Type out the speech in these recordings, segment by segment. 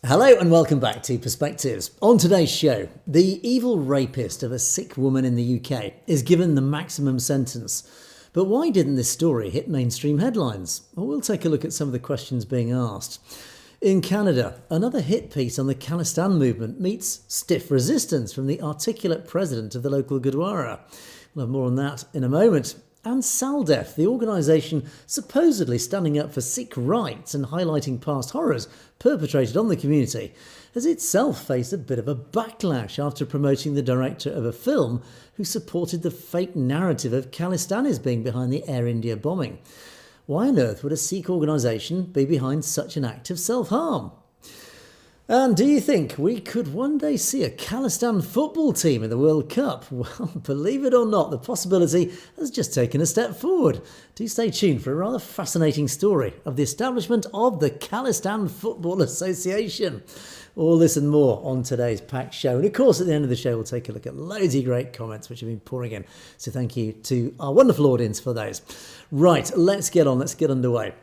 Hello and welcome back to Perspectives. On today's show, the evil rapist of a Sikh woman in the UK is given the maximum sentence. But why didn't this story hit mainstream headlines? Well, we'll take a look at some of the questions being asked. In Canada, another hit piece on the Khalistan movement meets stiff resistance from the articulate president of the local Gurdwara. We'll have more on that in a moment. And SALDEF, the organisation supposedly standing up for Sikh rights and highlighting past horrors perpetrated on the community, has itself faced a bit of a backlash after promoting the director of a film who supported the fake narrative of Khalistanis being behind the Air India bombing. Why on earth would a Sikh organisation be behind such an act of self-harm? And do you think we could one day see a Khalistan football team in the World Cup? Well, believe it or not, the possibility has just taken a step forward. Do stay tuned for a rather fascinating story of the establishment of the Khalistan Football Association. All this and more on today's packed show. And of course, at the end of the show, we'll take a look at loads of great comments which have been pouring in. So thank you to our wonderful audience for those. Right, let's get underway.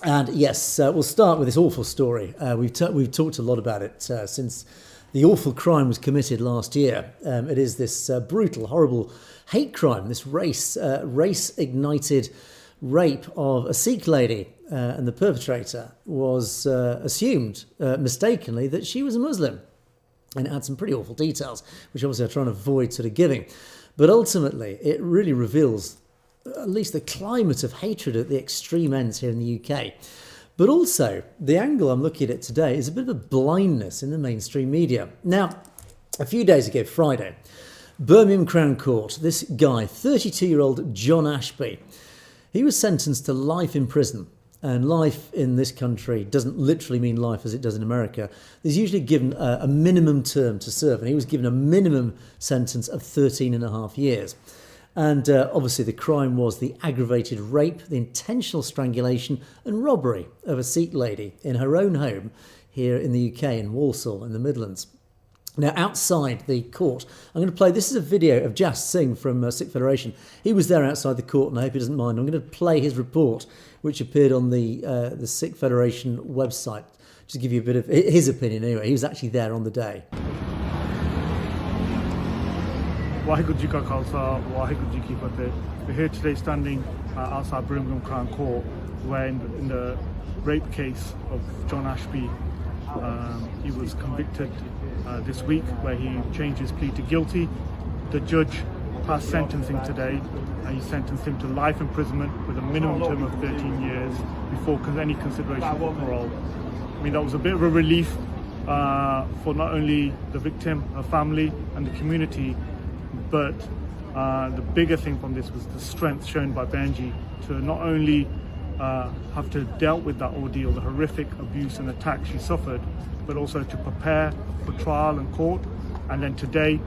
And yes, we'll start with this awful story. We've talked a lot about it since the awful crime was committed last year. It is this brutal, horrible hate crime, this race-ignited rape of a Sikh lady. And the perpetrator was assumed mistakenly that she was a Muslim. And it had some pretty awful details, which obviously I try and avoid sort of giving. But ultimately, it really reveals at least the climate of hatred at the extreme ends here in the UK. But also, the angle I'm looking at today is a bit of a blindness in the mainstream media. Now, a few days ago, Friday, Birmingham Crown Court, this guy, 32-year-old John Ashby, he was sentenced to life in prison. And life in this country doesn't literally mean life as it does in America. There's usually given a minimum term to serve, and he was given a minimum sentence of 13 and a half years. And obviously the crime was the aggravated rape, the intentional strangulation and robbery of a Sikh lady in her own home here in the UK, in Walsall in the Midlands. Now, outside the court, I'm going to play, this is a video of Jas Singh from Sikh Federation. He was there outside the court, and I hope he doesn't mind. I'm going to play his report, which appeared on the Sikh Federation website, just to give you a bit of his opinion anyway. He was actually there on the day. Waheguru Ji Ka Khalsa, Waheguru Ji Ki Fateh. We're here today standing outside Birmingham Crown Court, where in the rape case of John Ashby, he was convicted this week, where he changed his plea to guilty. The judge passed sentencing today, and he sentenced him to life imprisonment with a minimum term of 13 years before any consideration for parole. I mean, that was a bit of a relief for not only the victim, her family and the community, but the bigger thing from this was the strength shown by Benji to not only have to dealt with that ordeal, the horrific abuse and attack she suffered, but also to prepare for trial and court, and then today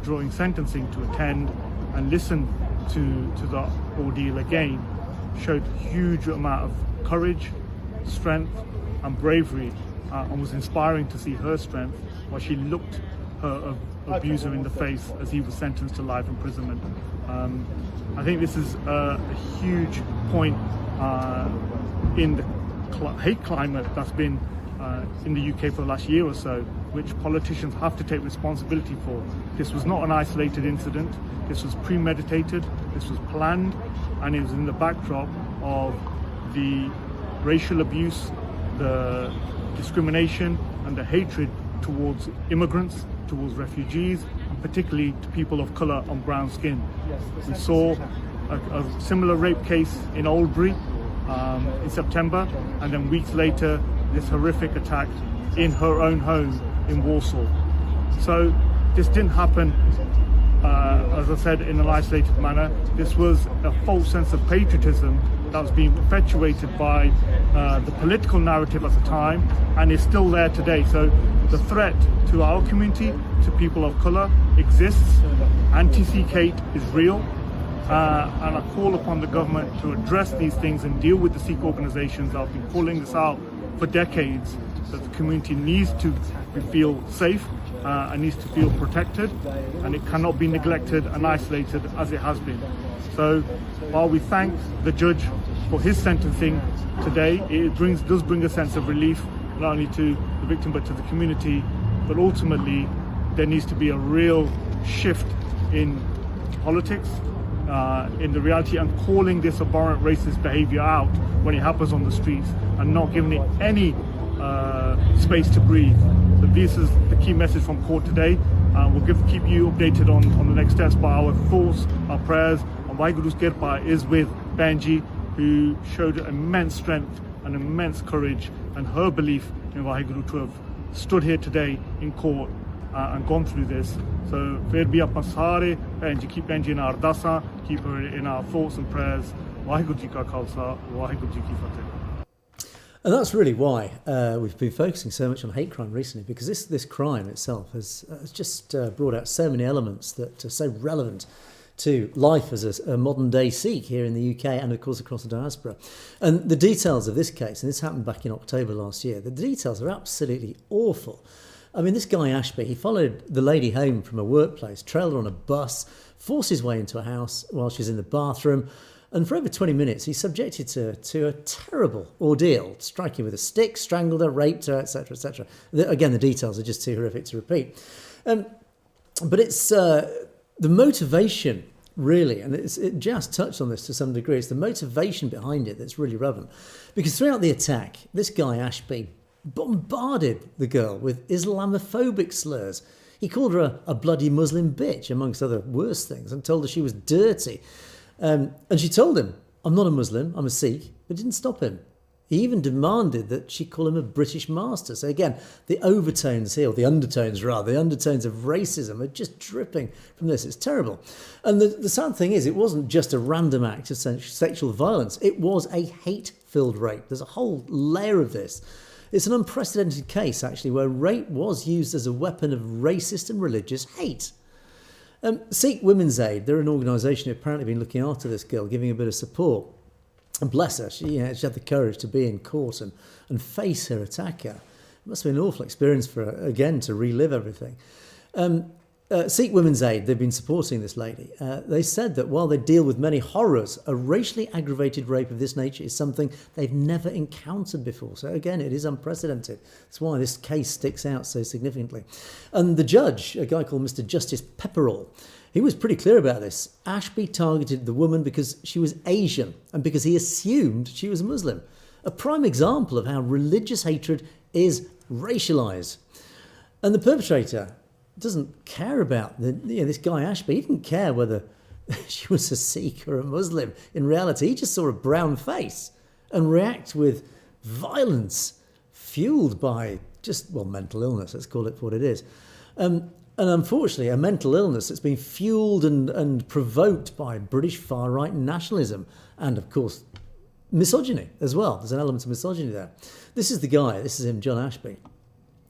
drawing sentencing to attend and listen to the ordeal again, showed huge amount of courage, strength and bravery, and was inspiring to see her strength while she looked her abuser in the face as he was sentenced to life imprisonment. I think this is a huge point in the hate climate that's been in the UK for the last year or so, which politicians have to take responsibility for. This was not an isolated incident. This was premeditated, this was planned, and it was in the backdrop of the racial abuse, the discrimination and the hatred towards immigrants, towards refugees, and particularly to people of colour on brown skin. We saw a similar rape case in Oldbury in September, and then weeks later this horrific attack in her own home in Walsall. So this didn't happen, as I said, in an isolated manner. This was a false sense of patriotism that was being perpetuated by the political narrative at the time, and is still there today. So the threat to our community, to people of colour, exists. Anti-Sikh hate is real, and I call upon the government to address these things and deal with the Sikh organisations that have been calling this out for decades, that the community needs to feel safe and needs to feel protected, and it cannot be neglected and isolated as it has been. So while we thank the judge for his sentencing today, it does bring a sense of relief not only to the victim but to the community. But ultimately, there needs to be a real shift in politics, in the reality, and calling this abhorrent racist behaviour out when it happens on the streets and not giving it any space to breathe. So this is the key message from court today. We'll keep you updated on the next steps, but our thoughts, our prayers, and Waheguru's Kirpa is with Benji, who showed immense strength and immense courage and her belief in Waheguru to have stood here today in court and gone through this. So fir bhi apan sare Benji, keep Benji in our ardasa, keep her in our thoughts and prayers. Waheguru Ji Ka Khalsa, Waheguru Ji Ki Fateh. And that's really why we've been focusing so much on hate crime recently, because this crime itself has just brought out so many elements that are so relevant to life as a modern-day Sikh here in the UK and, of course, across the diaspora. And the details of this case, and this happened back in October last year, the details are absolutely awful. I mean, this guy Ashby, he followed the lady home from a workplace, trailed her on a bus, forced his way into a house while she was in the bathroom, and for over 20 minutes, he subjected her to a terrible ordeal, striking her with a stick, strangled her, raped her, etc., etc. Again, the details are just too horrific to repeat. But it's the motivation, really, and it just touched on this to some degree, it's the motivation behind it that's really relevant. Because throughout the attack, this guy, Ashby, bombarded the girl with Islamophobic slurs. He called her a bloody Muslim bitch, amongst other worse things, and told her she was dirty. And she told him, I'm not a Muslim, I'm a Sikh, but didn't stop him. He even demanded that she call him a British master. So again, the overtones here, or the undertones rather, the undertones of racism are just dripping from this. It's terrible. And the sad thing is, it wasn't just a random act of sexual violence. It was a hate-filled rape. There's a whole layer of this. It's an unprecedented case, actually, where rape was used as a weapon of racist and religious hate. Sikh Women's Aid, they're an organisation who apparently been looking after this girl, giving her a bit of support. And bless her, she had the courage to be in court and face her attacker. It must have been an awful experience for her, again, to relive everything. Sikh Women's Aid, they've been supporting this lady. They said that while they deal with many horrors, a racially aggravated rape of this nature is something they've never encountered before. So again, it is unprecedented. That's why this case sticks out so significantly. And the judge, a guy called Mr. Justice Pepperell, he was pretty clear about this. Ashby targeted the woman because she was Asian and because he assumed she was Muslim. A prime example of how religious hatred is racialised. And the perpetrator doesn't care about this guy Ashby. He didn't care whether she was a Sikh or a Muslim. In reality, he just saw a brown face and react with violence fueled by mental illness. Let's call it for what it is. And unfortunately, a mental illness that's been fueled and provoked by British far-right nationalism and, of course, misogyny as well. There's an element of misogyny there. This is the guy. This is him, John Ashby.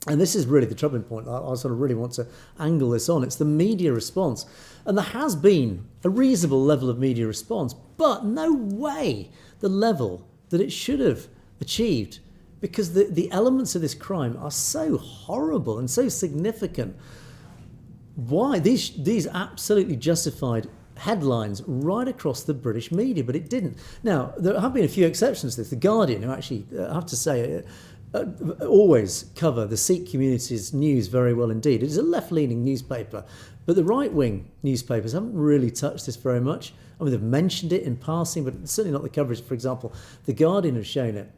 And this is really the troubling point. I sort of really want to angle this on. It's the media response. And there has been a reasonable level of media response, but no way the level that it should have achieved, because the elements of this crime are so horrible and so significant. Why? These absolutely justified headlines right across the British media, but it didn't. Now, there have been a few exceptions to this. The Guardian, who actually, I have to say, always cover the Sikh community's news very well indeed. It is a left-leaning newspaper, but the right-wing newspapers haven't really touched this very much. I mean, they've mentioned it in passing, but certainly not the coverage. For example, The Guardian has shown it.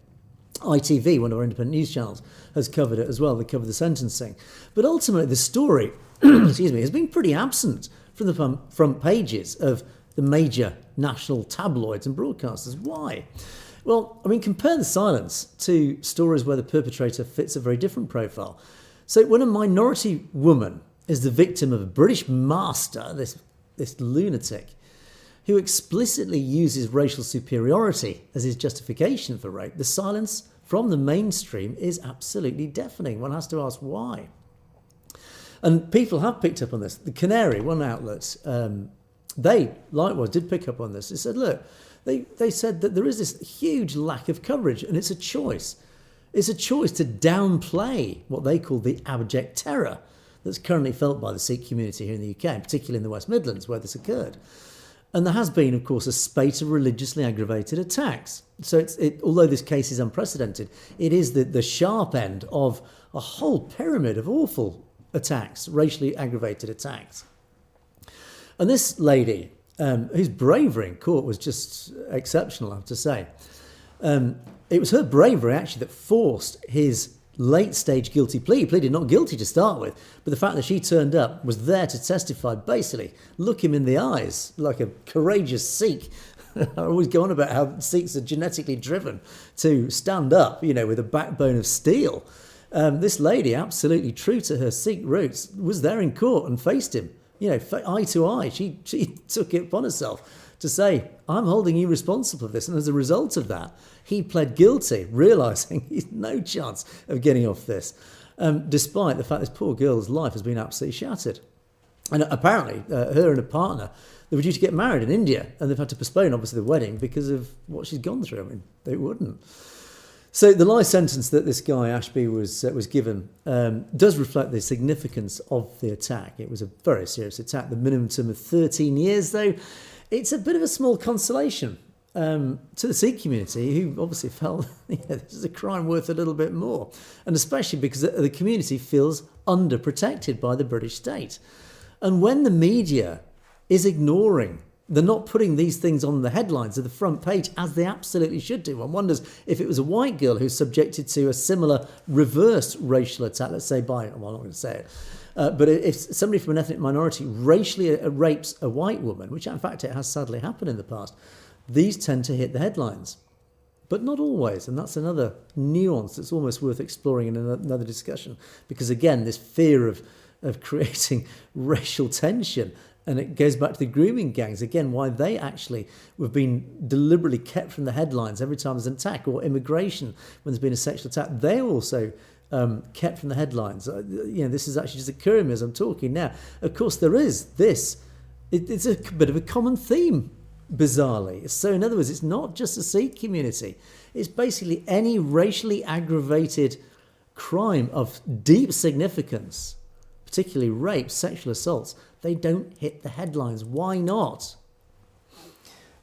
ITV, one of our independent news channels, has covered it as well. They covered the sentencing. But ultimately, the story has been pretty absent from the front pages of the major national tabloids and broadcasters. Why? Well, I mean, compare the silence to stories where the perpetrator fits a very different profile. So when a minority woman is the victim of a British master, this lunatic, who explicitly uses racial superiority as his justification for rape, the silence from the mainstream is absolutely deafening. One has to ask why. And people have picked up on this. The Canary, one outlet, they likewise did pick up on this. They said, look, they said that there is this huge lack of coverage, and it's a choice. It's a choice to downplay what they call the abject terror that's currently felt by the Sikh community here in the UK, particularly in the West Midlands where this occurred. And there has been, of course, a spate of religiously aggravated attacks. So although this case is unprecedented, it is the sharp end of a whole pyramid of awful attacks, racially aggravated attacks. And this lady, whose bravery in court was just exceptional, I have to say. It was her bravery, actually, that forced his late-stage guilty plea. He pleaded not guilty to start with, but the fact that she turned up, was there to testify, basically, look him in the eyes, like a courageous Sikh. I always go on about how Sikhs are genetically driven to stand up, with a backbone of steel. This lady, absolutely true to her Sikh roots, was there in court and faced him, eye to eye. She took it upon herself to say, I'm holding you responsible for this. And as a result of that, he pled guilty, realising he's no chance of getting off this, despite the fact this poor girl's life has been absolutely shattered. And apparently, her and a partner, they were due to get married in India, and they've had to postpone, obviously, the wedding because of what she's gone through. I mean, they wouldn't. So the life sentence that this guy, Ashby, was given does reflect the significance of the attack. It was a very serious attack. The minimum term of 13 years, though, it's a bit of a small consolation to the Sikh community, who obviously felt this is a crime worth a little bit more. And especially because the community feels underprotected by the British state. And when the media is ignoring, they're not putting these things on the headlines of the front page as they absolutely should do. One wonders if it was a white girl who's subjected to a similar reverse racial attack, let's say by, well, I'm not going to say it, but if somebody from an ethnic minority racially rapes a white woman, which in fact it has sadly happened in the past, these tend to hit the headlines. But not always, and that's another nuance that's almost worth exploring in another discussion. Because again, this fear of creating racial tension, and it goes back to the grooming gangs, again, why they actually have been deliberately kept from the headlines every time there's an attack, or immigration, when there's been a sexual attack, they're also kept from the headlines. This is actually just occurring as I'm talking now. Of course, there is this. It's a bit of a common theme, bizarrely. So in other words, it's not just the Sikh community. It's basically any racially aggravated crime of deep significance, particularly rape, sexual assaults, they don't hit the headlines. Why not?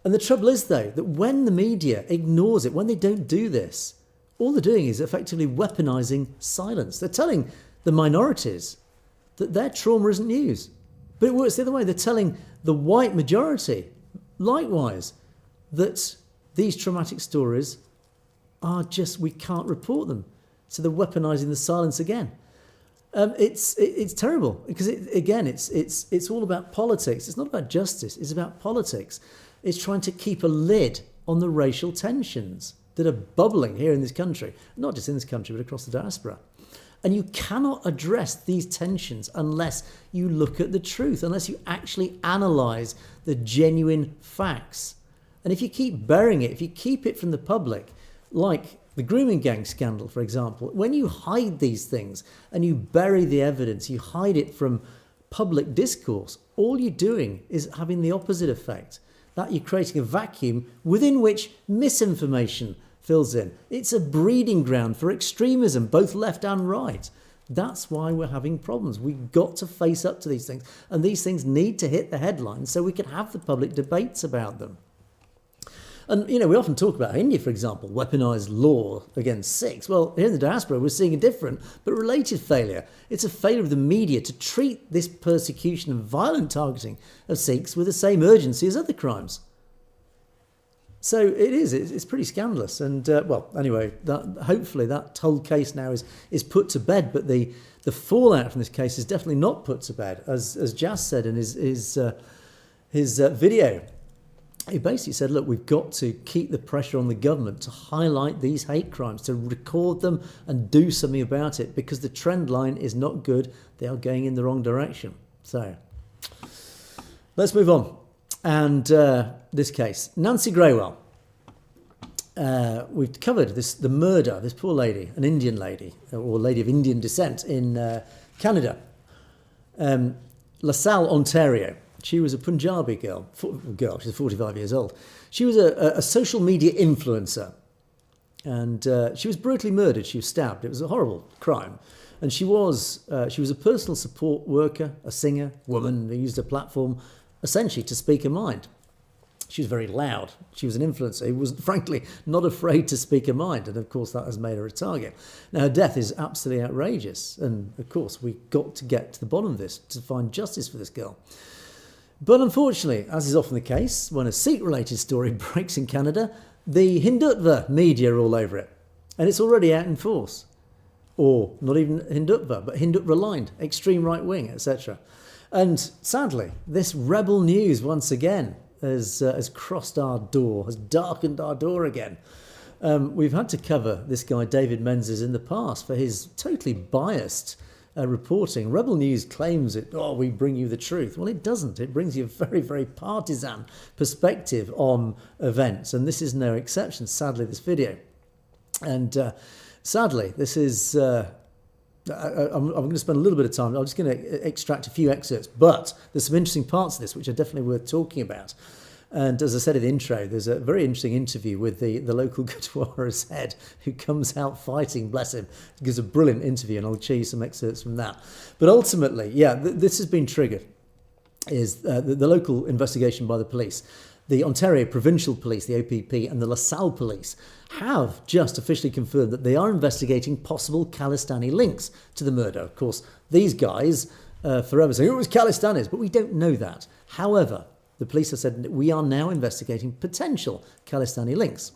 And the trouble is, though, that when the media ignores it, when they don't do this, all they're doing is effectively weaponising silence. They're telling the minorities that their trauma isn't news. But it works the other way. They're telling the white majority, likewise, that these traumatic stories are just, we can't report them. So they're weaponising the silence again. It's terrible because it's all about politics. It's not about justice. It's about politics. It's trying to keep a lid on the racial tensions that are bubbling here in this country, not just in this country but across the diaspora. And you cannot address these tensions unless you look at the truth, unless you actually analyse the genuine facts. And if you keep burying it, if you keep it from the public, like the grooming gang scandal, for example, when you hide these things and you bury the evidence, you hide it from public discourse, all you're doing is having the opposite effect, that you're creating a vacuum within which misinformation fills in. It's a breeding ground for extremism, both left and right. That's why we're having problems. We've got to face up to these things, and these things need to hit the headlines so we can have the public debates about them. And, we often talk about India, for example, weaponised law against Sikhs. Well, here in the diaspora, we're seeing a different but related failure. It's a failure of the media to treat this persecution and violent targeting of Sikhs with the same urgency as other crimes. So it's pretty scandalous. And, anyway, hopefully that whole case now is put to bed, but the fallout from this case is definitely not put to bed, as Jas said in his video. He basically said, look, we've got to keep the pressure on the government to highlight these hate crimes, to record them and do something about it, because the trend line is not good. They are going in the wrong direction. So let's move on. And this case, Nancy Graywell. We've covered the murder, this poor lady, an Indian lady, or lady of Indian descent in Canada, LaSalle, Ontario. She was a Punjabi girl. She's 45 years old. She was a social media influencer, and she was brutally murdered. She was stabbed. It was a horrible crime. And she was a personal support worker, a singer, woman who used her platform essentially to speak her mind. She was very loud. She was an influencer who was, frankly, not afraid to speak her mind. And, of course, that has made her a target. Now, her death is absolutely outrageous. And, of course, we got to get to the bottom of this to find justice for this girl. But, unfortunately, as is often the case, when a Sikh-related story breaks in Canada, the Hindutva media are all over it. And it's already out in force. Or not even Hindutva, but Hindutva-aligned, extreme right-wing, etc. And, sadly, this rebel news, once again, has crossed our door, has darkened our door again. We've had to cover this guy, David Menzies, in the past for his totally biased reporting. Rebel News claims we bring you the truth. Well, it doesn't. It brings you a very, very partisan perspective on events. And this is no exception, sadly, this video. And sadly, this is... I'm going to spend a little bit of time. I'm just going to extract a few excerpts, but there's some interesting parts of this which are definitely worth talking about. And as I said in the intro, there's a very interesting interview with the local Gurdwara's head, who comes out fighting, bless him. He gives a brilliant interview, and I'll show you some excerpts from that. But ultimately, this has been triggered, is the local investigation by the police. The Ontario Provincial Police, the OPP, and the LaSalle Police have just officially confirmed that they are investigating possible Khalistani links to the murder. Of course, these guys forever saying, it was Khalistanis, but we don't know that. However, the police have said that we are now investigating potential Khalistani links.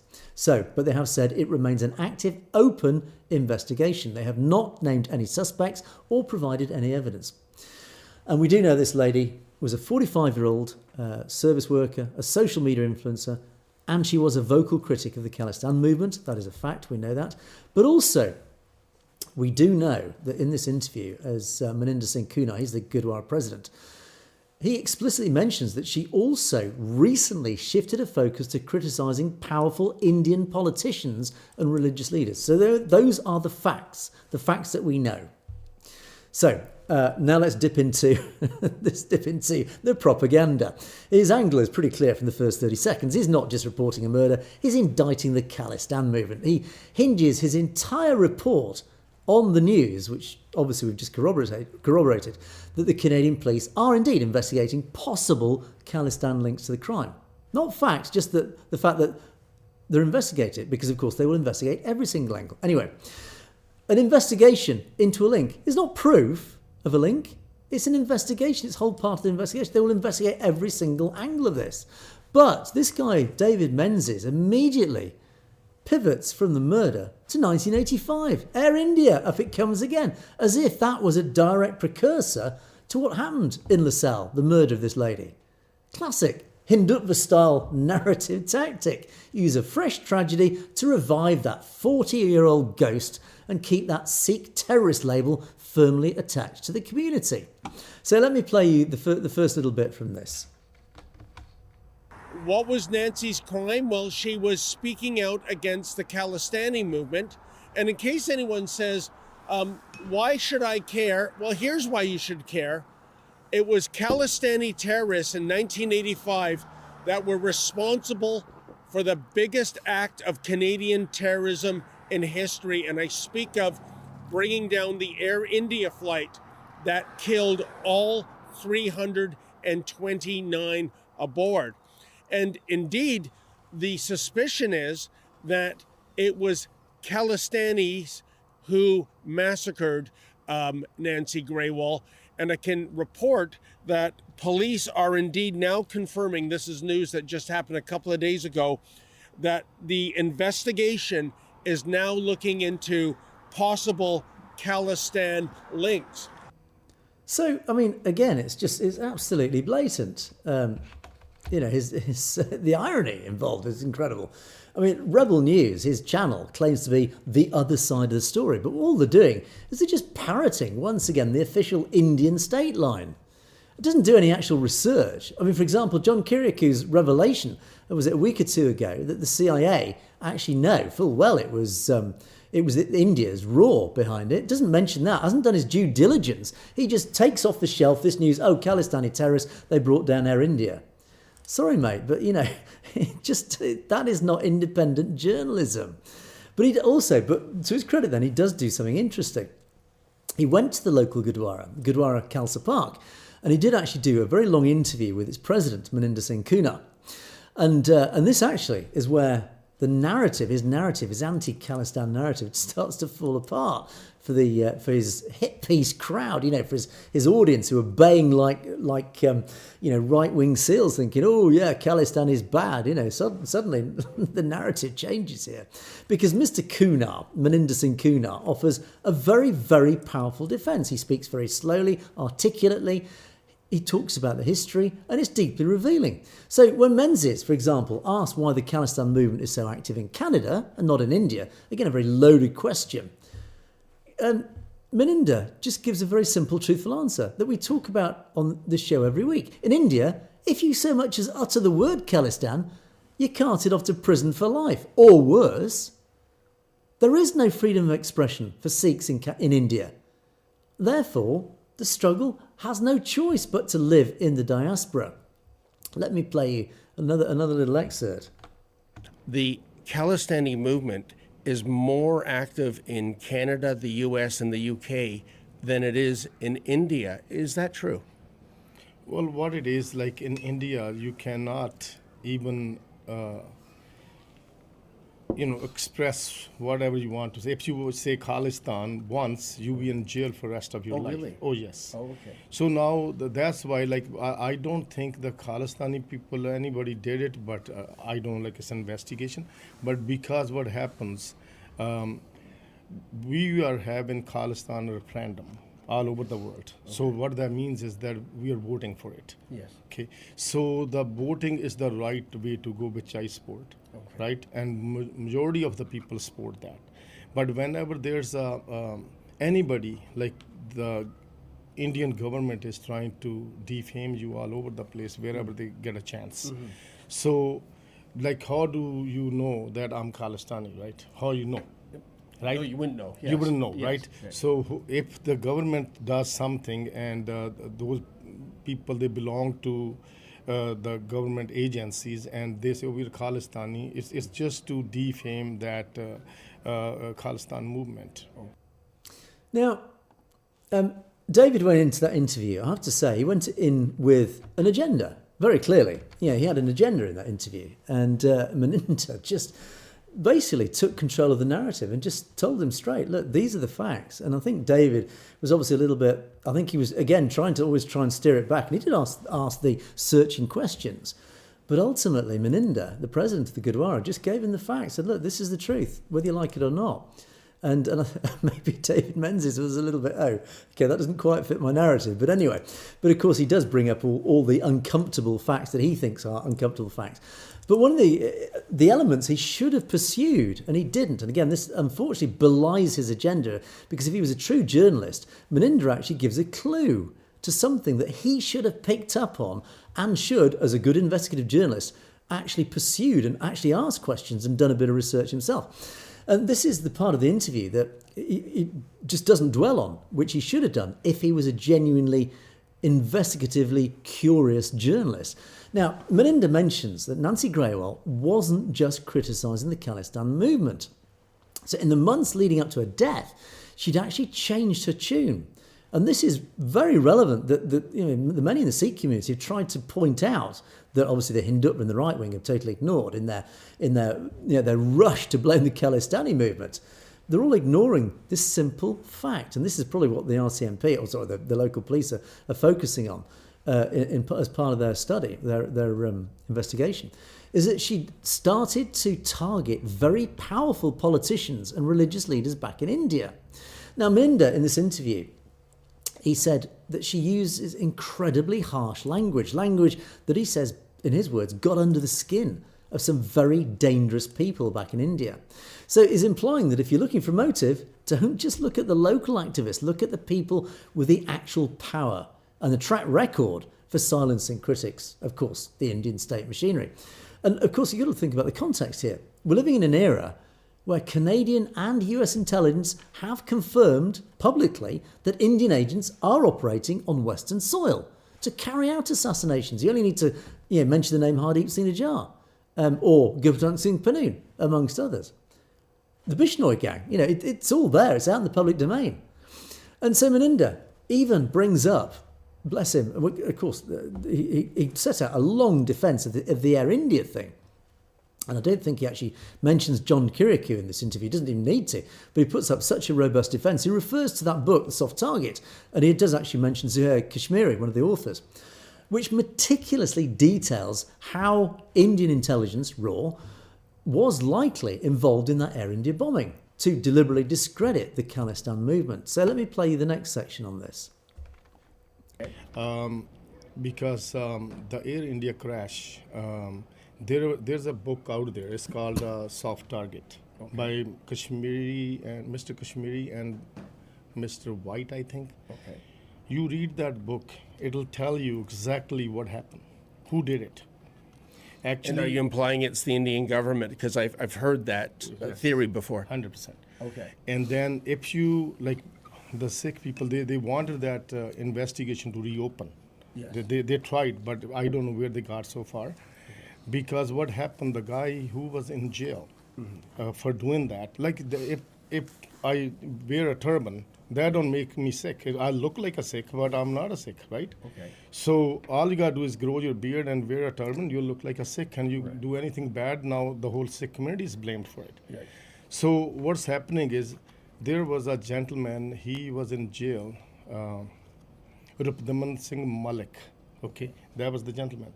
But they have said it remains an active, open investigation. They have not named any suspects or provided any evidence. And we do know this lady was a 45-year-old service worker, a social media influencer, and she was a vocal critic of the Khalistan movement. That is a fact, we know that. But also, we do know that in this interview, as Maninder Singh Kuna, he's the Gurdwara president, he explicitly mentions that she also recently shifted her focus to criticising powerful Indian politicians and religious leaders. So those are the facts that we know. So now let's dip into the propaganda. His angle is pretty clear from the first 30 seconds. He's not just reporting a murder, he's indicting the Khalistan movement. He hinges his entire report on the news, which obviously we've just corroborated, that the Canadian police are indeed investigating possible Khalistan links to the crime. Not facts, just the fact that they're investigating it, because of course they will investigate every single angle. Anyway, an investigation into a link is not proof of a link. It's an investigation. It's whole part of the investigation. They will investigate every single angle of this. But this guy, David Menzies, immediately pivots from the murder to 1985. Air India, up it comes again, as if that was a direct precursor to what happened in LaSalle, the murder of this lady. Classic Hindutva-style narrative tactic. Use a fresh tragedy to revive that 40-year-old ghost and keep that Sikh terrorist label firmly attached to the community. So let me play you the first little bit from this. What was Nancy's crime? Well, she was speaking out against the Khalistani movement. And in case anyone says, why should I care? Well, here's why you should care. It was Khalistani terrorists in 1985 that were responsible for the biggest act of Canadian terrorism in history. And I speak of bringing down the Air India flight that killed all 329 aboard. And indeed, the suspicion is that it was Khalistanis who massacred Nancy Grewal. And I can report that police are indeed now confirming, this is news that just happened a couple of days ago, that the investigation is now looking into possible Khalistan links. So, I mean, again, it's absolutely blatant. The irony involved is incredible. I mean, Rebel News, his channel, claims to be the other side of the story, but all they're doing is they're just parroting, once again, the official Indian state line. It doesn't do any actual research. I mean, for example, John Kiriakou's revelation, was it a week or two ago, that the CIA actually know full well it was India's RAW behind it. Doesn't mention that, hasn't done his due diligence. He just takes off the shelf this news, Khalistani terrorists, they brought down Air India. Sorry, mate, but, that is not independent journalism. But to his credit then, he does do something interesting. He went to the local Gurdwara Khalsa Park, and he did actually do a very long interview with its president, Maninder Singh Kuna. And this actually is where the narrative, his anti-Khalistan narrative, starts to fall apart for his hit piece crowd, for his audience who are baying like right-wing seals, thinking, oh yeah, Khalistan is bad. Suddenly the narrative changes here, because Mr. Kunar, Maninder Singh Kunar, offers a very, very powerful defence. He speaks very slowly, articulately. He talks about the history, and it's deeply revealing. So when Menzies, for example, asked why the Khalistan movement is so active in Canada and not in India, again, a very loaded question, Maninder just gives a very simple, truthful answer that we talk about on this show every week. In India, if you so much as utter the word Khalistan, you're carted off to prison for life. Or worse, there is no freedom of expression for Sikhs in India. Therefore, the struggle has no choice but to live in the diaspora. Let me play you another little excerpt. The Khalistani movement is more active in Canada, the US, and the UK than it is in India. Is that true? Well, what it is, like in India, you cannot even express whatever you want to say. If you would say Khalistan once, you'll be in jail for the rest of your life. Really? Oh, yes. Oh, okay. So now that's why, I don't think the Khalistani people, anybody did it, but I don't it's an investigation. But because what happens, we are having Khalistan referendum all over the world. Okay. So what that means is that we are voting for it. Yes. Okay. So the voting is the right way to go, which I support. Okay. Right, and majority of the people support that. But whenever there's anybody, like the Indian government is trying to defame you all over the place wherever they get a chance. Mm-hmm. So, how do you know that I'm Khalistani, right? How you know? Right? No, you wouldn't know. Yes. You wouldn't know, yes. right? Yes. So if the government does something and those people, they belong to the government agencies, and they say, oh, we're Khalistani, it's just to defame that Khalistan movement. Now, David went into that interview, I have to say, he went in with an agenda, very clearly. He had an agenda in that interview. And Maninder just basically took control of the narrative and just told him straight, look, these are the facts. And I think David was obviously a little bit, I think he was, again, trying and steer it back. And he did ask the searching questions. But ultimately, Maninder, the president of the Gurdwara, just gave him the facts, said, look, this is the truth, whether you like it or not. And maybe David Menzies was a little bit, okay, that doesn't quite fit my narrative. But anyway, but of course he does bring up all the uncomfortable facts that he thinks are uncomfortable facts. But one of the elements he should have pursued, and he didn't. And again, this unfortunately belies his agenda, because if he was a true journalist, Maninder actually gives a clue to something that he should have picked up on and should, as a good investigative journalist, actually pursued and actually asked questions and done a bit of research himself. And this is the part of the interview that he just doesn't dwell on, which he should have done if he was a genuinely investigatively curious journalist. Now, Maninder mentions that Nancy Grewal wasn't just criticising the Khalistan movement. So in the months leading up to her death, she'd actually changed her tune. And this is very relevant that the many in the Sikh community have tried to point out that obviously the Hindutva and the right wing have totally ignored in their rush to blame the Khalistani movement. They're all ignoring this simple fact, and this is probably what the RCMP, or sorry, the local police are focusing on as part of their study, their investigation, is that she started to target very powerful politicians and religious leaders back in India. Now, Maninder, in this interview, he said that she uses incredibly harsh language that he says, in his words, got under the skin of some very dangerous people back in India. So he's implying that if you're looking for motive, don't just look at the local activists, look at the people with the actual power and the track record for silencing critics, of course, the Indian state machinery. And of course, you've got to think about the context here. We're living in an era where Canadian and US intelligence have confirmed publicly that Indian agents are operating on Western soil to carry out assassinations. You only need to mention the name Hardeep Singh Nijjar or Gurpratap Singh Pannu, amongst others. The Bishnoi gang, it's all there. It's out in the public domain. And so Maninder even brings up bless him. Of course, he set out a long defence of the Air India thing. And I don't think he actually mentions John Kirikou in this interview. He doesn't even need to. But he puts up such a robust defence. He refers to that book, The Soft Target, and he does actually mention Zuhair Kashmiri, one of the authors, which meticulously details how Indian intelligence, RAW, was likely involved in that Air India bombing to deliberately discredit the Khalistan movement. So let me play you the next section on this. Because the Air India crash, there's a book out there. It's called Soft Target by Kashmiri and Mr. Kashmiri and Mr. White, I think. Okay. You read that book, it'll tell you exactly what happened, who did it. Actually, And are you implying it's the Indian government? Because I've heard that theory before. 100%. Okay. And then if you, like the Sikh people, they wanted that investigation to reopen. Yes. They tried, but I don't know where they got so far. Because what happened, the guy who was in jail for doing that, like if I wear a turban, that don't make me Sikh. I look like a Sikh, but I'm not a Sikh, right? Okay. So all you gotta do is grow your beard and wear a turban, you look like a Sikh. And you do anything bad, now the whole Sikh community is blamed for it. Right. So what's happening is, there was a gentleman, he was in jail, Rupdaman Singh Malik, okay, that was the gentleman.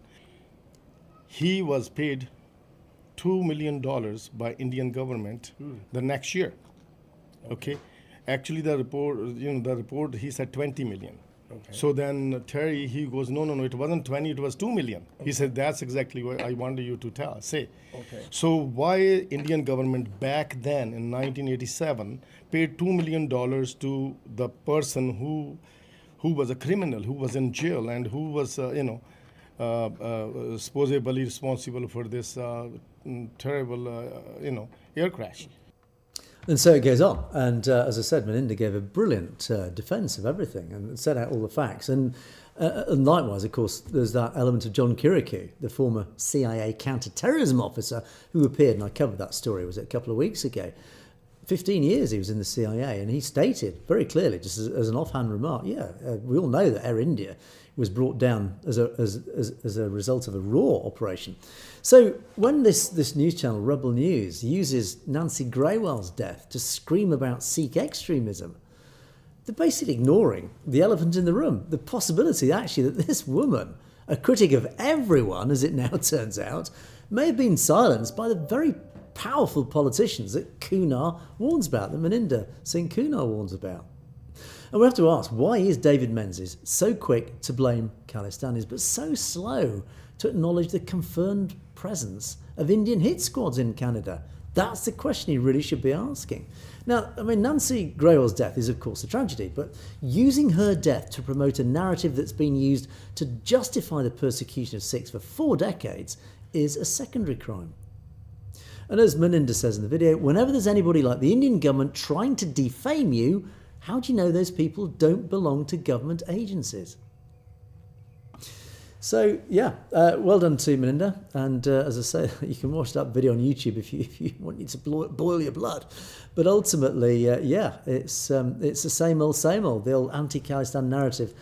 He was paid $2 million by Indian government the next year, okay. Actually the report, he said 20 million. Okay. So then Terry, he goes, no, it wasn't 20, it was 2 million. He said, that's exactly what I wanted you to say. Okay. So why Indian government back then in 1987 paid $2 million to the person who was a criminal, who was in jail and who was, supposedly responsible for this terrible, air crash. And so it goes on. And as I said, Meninda gave a brilliant defence of everything and set out all the facts. And likewise, of course, there's that element of John Kirikou, the former CIA counter-terrorism officer who appeared, and I covered that story, was it a couple of weeks ago. 15 years he was in the CIA, and he stated very clearly, just as an offhand remark, we all know that Air India was brought down as a result of a RAW operation. So when this news channel, Rebel News, uses Nancy Graywell's death to scream about Sikh extremism, they're basically ignoring the elephant in the room, the possibility actually that this woman, a critic of everyone, as it now turns out, may have been silenced by the very powerful politicians that Kunar warns about, that Meninda Singh Kunar warns about. And we have to ask, why is David Menzies so quick to blame Khalistanis, but so slow to acknowledge the confirmed presence of Indian hit squads in Canada? That's the question he really should be asking. Now, I mean, Nancy Graywell's death is, of course, a tragedy, but using her death to promote a narrative that's been used to justify the persecution of Sikhs for 4 decades is a secondary crime. And as Meninda says in the video, whenever there's anybody like the Indian government trying to defame you, how do you know those people don't belong to government agencies? So, well done to Meninda. And as I say, you can watch that video on YouTube if you want you to boil your blood. But ultimately, it's the same old. The old anti-Khalistan narrative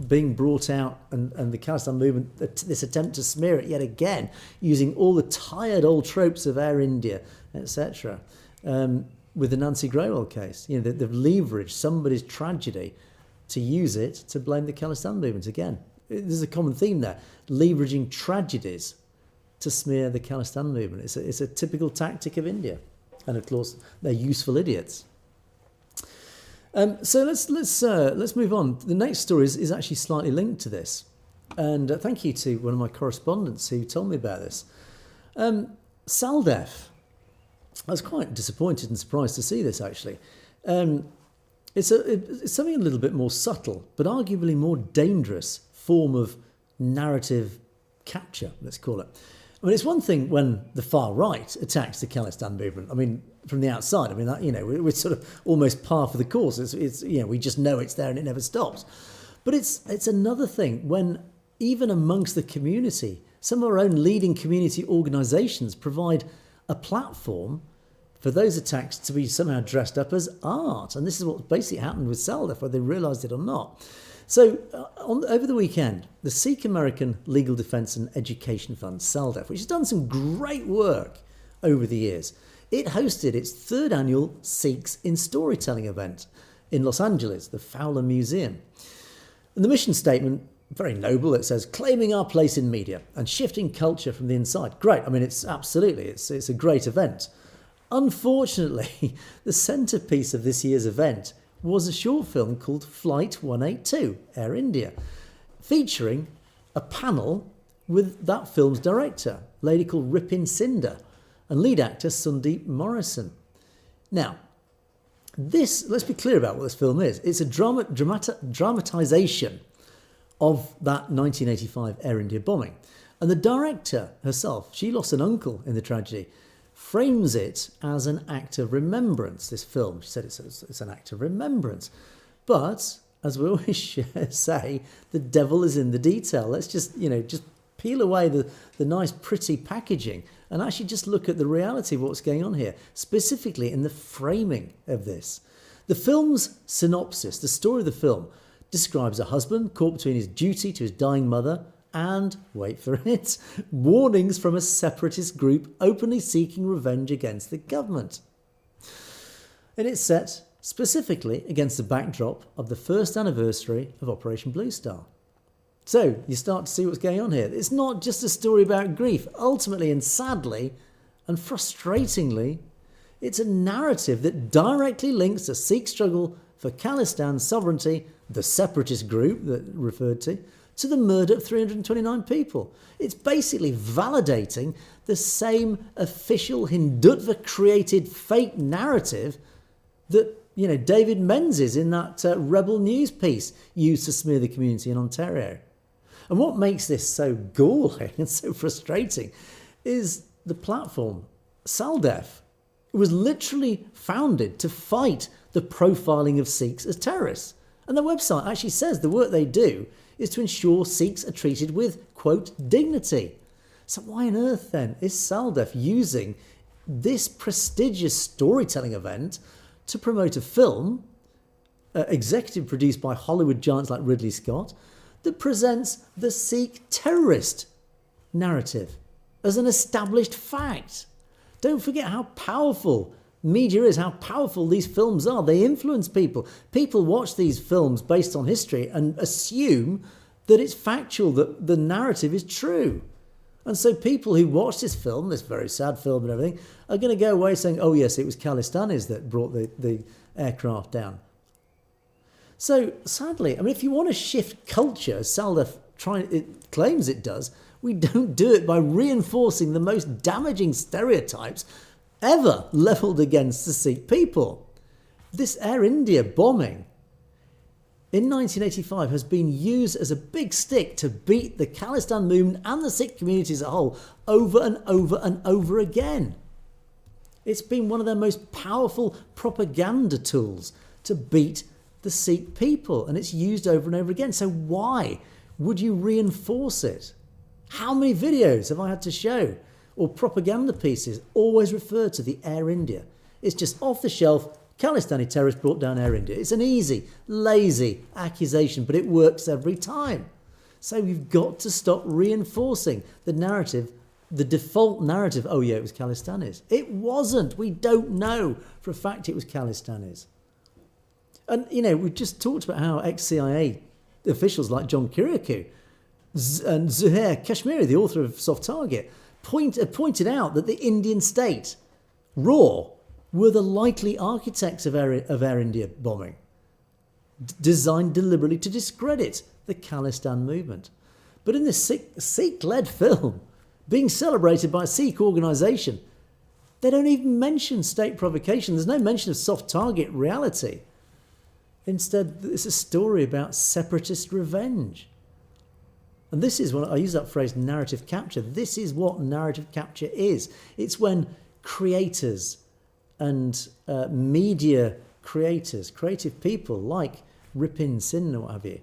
being brought out, and the Khalistan movement, this attempt to smear it yet again, using all the tired old tropes of Air India, etc. With the Nancy Graywell case, they've leveraged somebody's tragedy to use it to blame the Khalistan movement again. There's a common theme there, leveraging tragedies to smear the Khalistan movement. It's a typical tactic of India, and of course they're useful idiots. So let's move on. The next story is actually slightly linked to this, and thank you to one of my correspondents who told me about this. SALDEF. I was quite disappointed and surprised to see this actually. It's something a little bit more subtle, but arguably more dangerous form of narrative capture, let's call it. I mean, it's one thing when the far right attacks the Khalistan movement. I mean, from the outside, I mean, that, we're sort of almost par for the course. It's we just know it's there and it never stops. But it's another thing when even amongst the community, some of our own leading community organisations provide a platform for those attacks to be somehow dressed up as art. And this is what basically happened with SALDEF, whether they realised it or not. So over the weekend, the Sikh American Legal Defence and Education Fund, SALDEF, which has done some great work over the years, it hosted its third annual Sikhs in Storytelling event in Los Angeles, the Fowler Museum. And the mission statement, very noble, it says, claiming our place in media and shifting culture from the inside. Great, I mean, it's a great event. Unfortunately, the centrepiece of this year's event was a short film called Flight 182, Air India, featuring a panel with that film's director, a lady called Ripin Sinder, and lead actor Sundeep Morrison. Now, let's be clear about what this film is. It's a dramatisation of that 1985 Air India bombing. And the director herself, she lost an uncle in the tragedy, frames it as an act of remembrance, this film. She said it's an act of remembrance. But, as we always say, the devil is in the detail. Let's just peel away the nice, pretty packaging and actually just look at the reality of what's going on here, specifically in the framing of this. The film's synopsis, the story of the film, describes a husband caught between his duty to his dying mother and, wait for it, warnings from a separatist group openly seeking revenge against the government. And it's set specifically against the backdrop of the first anniversary of Operation Blue Star. So you start to see what's going on here. It's not just a story about grief. Ultimately and sadly and frustratingly, it's a narrative that directly links the Sikh struggle for Khalistan sovereignty, the separatist group that referred to the murder of 329 people. It's basically validating the same official Hindutva created fake narrative that David Menzies in that Rebel News piece used to smear the community in Ontario. And what makes this so galling and so frustrating is the platform, SALDEF. It was literally founded to fight the profiling of Sikhs as terrorists. And their website actually says the work they do is to ensure Sikhs are treated with, quote, dignity. So why on earth then is SALDEF using this prestigious storytelling event to promote a film, executive produced by Hollywood giants like Ridley Scott, that presents the Sikh terrorist narrative as an established fact? Don't forget how powerful media is, how powerful these films are. They influence people. People watch these films based on history and assume that it's factual, that the narrative is true. And so people who watch this film, this very sad film and everything, are going to go away saying, oh yes, it was Khalistanis that brought the aircraft down. So sadly, I mean, if you want to shift culture, as SALDEF claims it does, we don't do it by reinforcing the most damaging stereotypes ever levelled against the Sikh people. This Air India bombing in 1985 has been used as a big stick to beat the Khalistan movement and the Sikh community as a whole over and over and over again. It's been one of their most powerful propaganda tools to beat the Sikh people, and it's used over and over again. So why would you reinforce it? How many videos have I had to show, or propaganda pieces always refer to the Air India? It's just off the shelf, Khalistani terrorists brought down Air India. It's an easy, lazy accusation, but it works every time. So we've got to stop reinforcing the narrative, the default narrative, oh yeah, it was Khalistanis. It wasn't. We don't know for a fact it was Khalistanis. And, we've just talked about how ex-CIA officials like John Kiriakou and Zuhair Kashmiri, the author of Soft Target, pointed out that the Indian state, RAW, were the likely architects of Air India bombing, designed deliberately to discredit the Khalistan movement. But in this Sikh-led film, being celebrated by a Sikh organisation, they don't even mention state provocation. There's no mention of soft target reality. Instead, it's a story about separatist revenge. And this is when I use that phrase, narrative capture. This is what narrative capture is. It's when creators and media creators, creative people like Ripin Sin or what have you,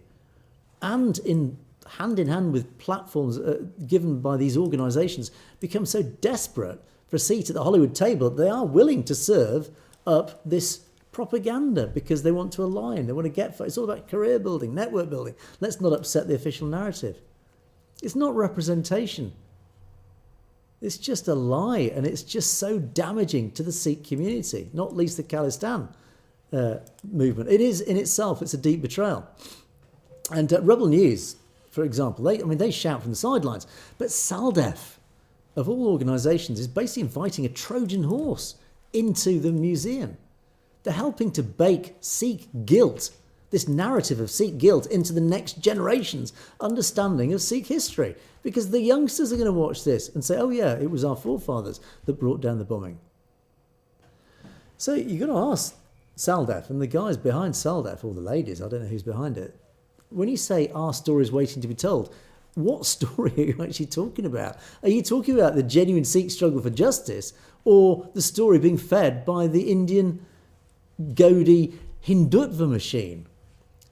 and hand in hand with platforms given by these organisations, become so desperate for a seat at the Hollywood table, they are willing to serve up this propaganda because they want to align. They want to get... It's all about career building, network building. Let's not upset the official narrative. It's not representation. It's just a lie, and it's just so damaging to the Sikh community, not least the Khalistan movement. It is, in itself, it's a deep betrayal. And Rebel News, for example, they shout from the sidelines, but SALDEF, of all organisations, is basically inviting a Trojan horse into the museum. They're helping to bake Sikh guilt, this narrative of Sikh guilt, into the next generation's understanding of Sikh history. Because the youngsters are going to watch this and say, oh yeah, it was our forefathers that brought down the bombing. So you've got to ask SALDEF and the guys behind SALDEF, or the ladies, I don't know who's behind it. When you say our story is waiting to be told, what story are you actually talking about? Are you talking about the genuine Sikh struggle for justice, or the story being fed by the Indian Godi Hindutva machine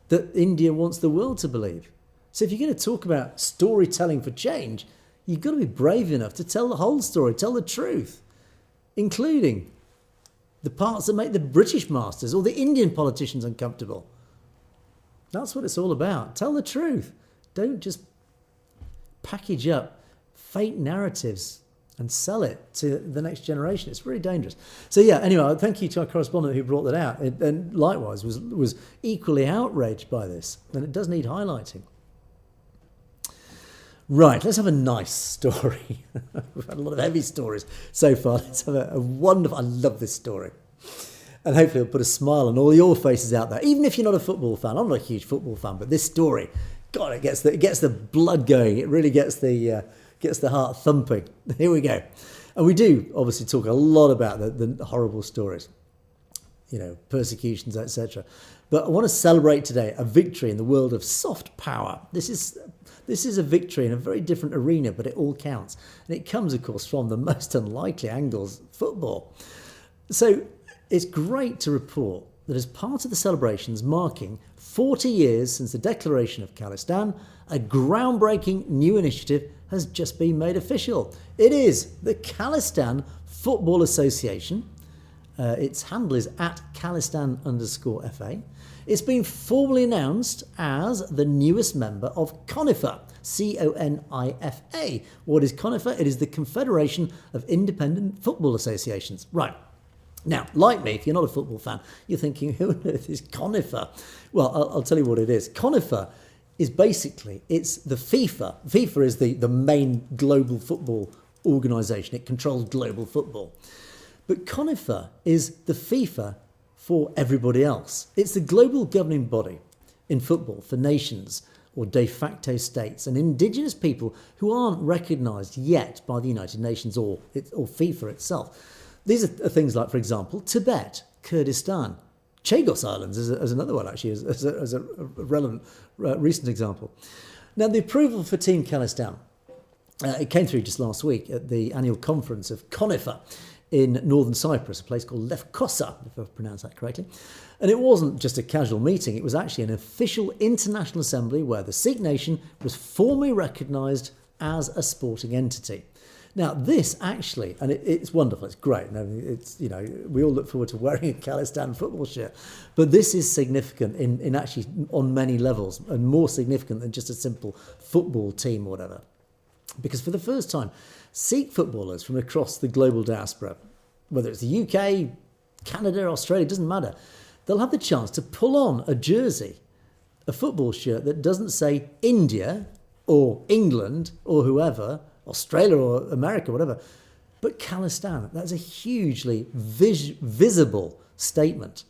that India wants the world to believe? So if you're going to talk about storytelling for change, you've got to be brave enough to tell the whole story, tell the truth, including the parts that make the British masters or the Indian politicians uncomfortable. That's what it's all about. Tell the truth. Don't just package up fake narratives and sell it to the next generation. It's really dangerous. So yeah, anyway, thank you to our correspondent who brought that out, and likewise was equally outraged by this, and it does need highlighting. Right, let's have a nice story. We've had a lot of heavy stories so far. Let's have a wonderful... I love this story. And hopefully it'll put a smile on all your faces out there. Even if you're not a football fan. I'm not a huge football fan, but this story, God, it gets the blood going. It really gets the heart thumping. Here we go. And we do obviously talk a lot about the horrible stories, persecutions, etc. But I want to celebrate today a victory in the world of soft power. This is a victory in a very different arena, but it all counts. And it comes, of course, from the most unlikely angles, football. So it's great to report that as part of the celebrations marking 40 years since the declaration of Khalistan, a groundbreaking new initiative has just been made official. It is the Khalistan Football Association. Its handle is at Khalistan_FA. It's been formally announced as the newest member of CONIFA, CONIFA. What is CONIFA? It is the Confederation of Independent Football Associations. Right. Now, like me, if you're not a football fan, you're thinking, who on earth is CONIFA? Well, I'll tell you what it is. CONIFA is basically, it's the FIFA. FIFA is the main global football organisation. It controls global football. But CONIFA is the FIFA for everybody else. It's the global governing body in football for nations or de facto states and indigenous people who aren't recognised yet by the United Nations or FIFA itself. These are things like, for example, Tibet, Kurdistan, Chagos Islands as another one, actually, as a relevant recent example. Now, the approval for Team Khalistan, it came through just last week at the annual conference of CONIFA in northern Cyprus, a place called Lefkosa, if I've pronounced that correctly. And it wasn't just a casual meeting, it was actually an official international assembly where the Sikh nation was formally recognised as a sporting entity. Now, this actually, and it's wonderful, it's great. It's, we all look forward to wearing a Khalistan football shirt, but this is significant in actually on many levels, and more significant than just a simple football team or whatever. Because for the first time, Sikh footballers from across the global diaspora, whether it's the UK, Canada, Australia, doesn't matter, they'll have the chance to pull on a jersey, a football shirt that doesn't say India or England or whoever, Australia or America, whatever, but Khalistan. That's a hugely visible statement.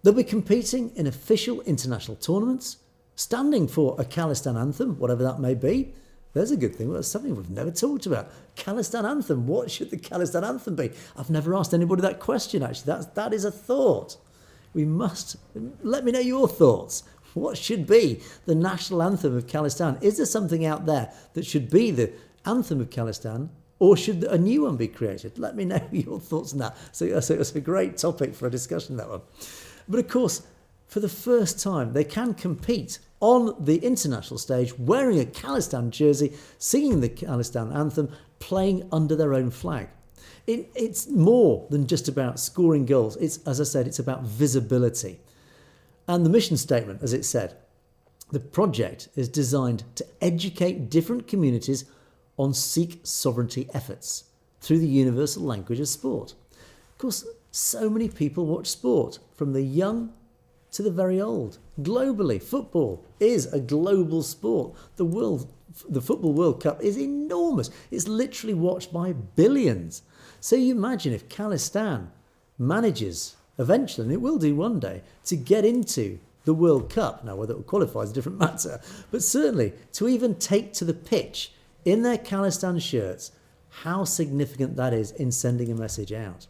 They'll be competing in official international tournaments, standing for a Khalistan anthem, whatever that may be. There's a good thing. Well, that's something we've never talked about. Khalistan anthem. What should the Khalistan anthem be? I've never asked anybody that question, actually. That is a thought. We must... Let me know your thoughts. What should be the national anthem of Khalistan? Is there something out there that should be the anthem of Khalistan, or should a new one be created? Let me know your thoughts on that. So it's a great topic for a discussion, that one. But of course, for the first time, they can compete on the international stage wearing a Khalistan jersey, singing the Khalistan anthem, playing under their own flag. It's more than just about scoring goals. It's, as I said, it's about visibility. And the mission statement, as it said, the project is designed to educate different communities on Sikh sovereignty efforts through the universal language of sport. Of course, so many people watch sport, from the young to the very old. Globally, football is a global sport. The Football World Cup is enormous. It's literally watched by billions. So you imagine if Khalistan manages eventually, and it will do one day, to get into the World Cup. Now, whether it will qualify is a different matter, but certainly to even take to the pitch in their Khalistan shirts, how significant that is in sending a message out.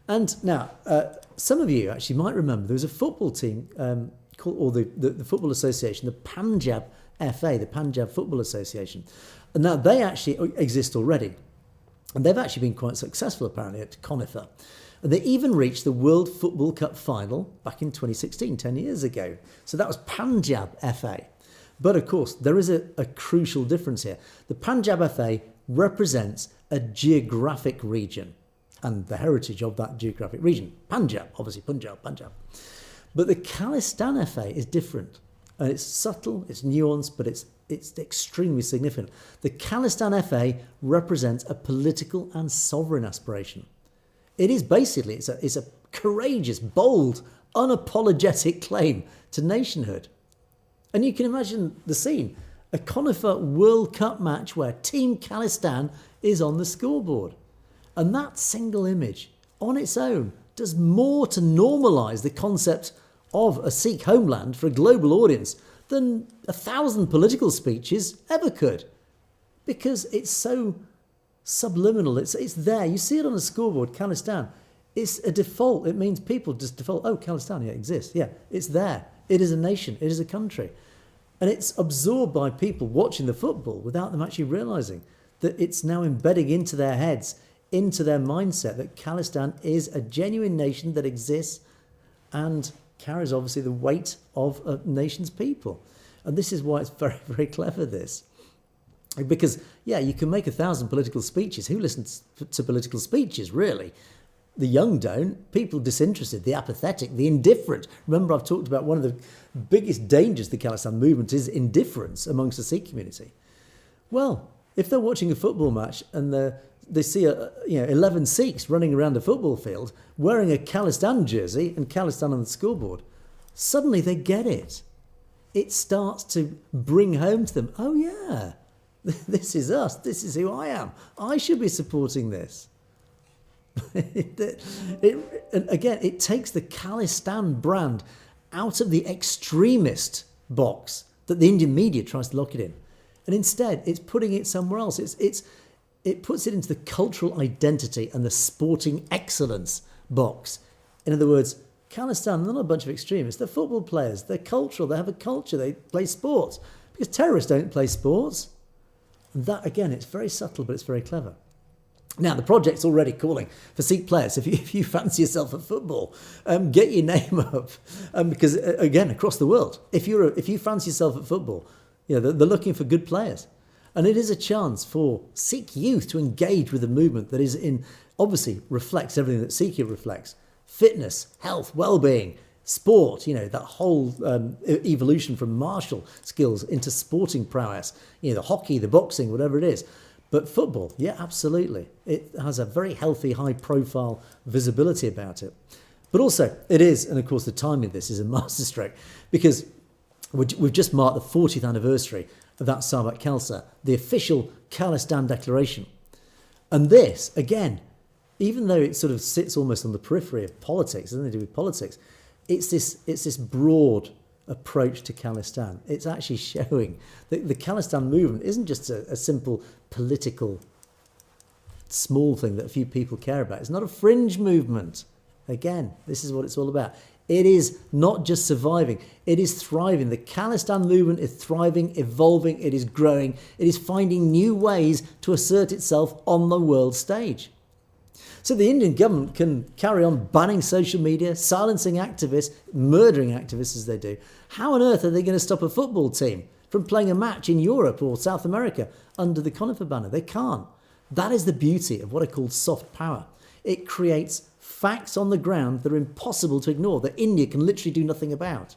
And now, some of you actually might remember there was a football team called, or the Football Association, the Punjab FA, the Punjab Football Association. And now they actually exist already. And they've actually been quite successful, apparently, at Conifer. And they even reached the World Football Cup final back in 2016, 10 years ago. So that was Punjab FA. But of course, there is a crucial difference here. The Punjab FA represents a geographic region and the heritage of that geographic region. Punjab, obviously Punjab. But the Khalistan FA is different. And it's subtle, it's nuanced, but it's extremely significant. The Khalistan FA represents a political and sovereign aspiration. It is basically, it's a courageous, bold, unapologetic claim to nationhood. And you can imagine the scene. A Conifer World Cup match where Team Khalistan is on the scoreboard. And that single image on its own does more to normalise the concept of a Sikh homeland for a global audience than 1,000 political speeches ever could. Because it's so subliminal, it's there. You see it on the scoreboard, Khalistan. It's a default. It means people just default, oh, Khalistan, yeah, it exists. Yeah, it's there. It is a nation. It is a country. And it's absorbed by people watching the football without them actually realising that it's now embedding into their heads, into their mindset, that Khalistan is a genuine nation that exists and carries obviously the weight of a nation's people. And this is why it's very, very clever, this. Because, yeah, you can make 1,000 political speeches. Who listens to political speeches, really? The young don't. People disinterested, the apathetic, the indifferent. Remember, I've talked about one of the biggest dangers of the Khalistan movement is indifference amongst the Sikh community. Well, if they're watching a football match and they see 11 Sikhs running around a football field wearing a Khalistan jersey and Khalistan on the scoreboard, suddenly they get it. It starts to bring home to them, oh yeah, this is us, this is who I am. I should be supporting this. And again, it takes the Khalistan brand out of the extremist box that the Indian media tries to lock it in. And instead, it's putting it somewhere else. It puts it into the cultural identity and the sporting excellence box. In other words, Khalistan, they're not a bunch of extremists. They're football players. They're cultural. They have a culture. They play sports. Because terrorists don't play sports. And that, again, it's very subtle, but it's very clever. Now, the project's already calling for Sikh players. If you fancy yourself at football, get your name up. Because, again, across the world, if you fancy yourself at football, they're looking for good players. And it is a chance for Sikh youth to engage with a movement that obviously reflects everything that Sikh reflects. Fitness, health, well-being, sport, that whole evolution from martial skills into sporting prowess, the hockey, the boxing, whatever it is. But football, yeah, absolutely. It has a very healthy, high-profile visibility about it. But also, it is, and of course the timing of this is a masterstroke, because we've just marked the 40th anniversary of that Sabat Khalsa, the official Khalistan declaration. And this, again, even though it sort of sits almost on the periphery of politics, doesn't it do with politics, it's this broad approach to Khalistan. It's actually showing that the Khalistan movement isn't just a simple political small thing that a few people care about. It's not a fringe movement. Again, this is what it's all about. It is not just surviving, it is thriving. The Khalistan movement is thriving, evolving, it is growing, it is finding new ways to assert itself on the world stage. So the Indian government can carry on banning social media, silencing activists, murdering activists as they do. How on earth are they going to stop a football team from playing a match in Europe or South America under the Conifer banner? They can't. That is the beauty of what I call soft power. It creates facts on the ground that are impossible to ignore, that India can literally do nothing about.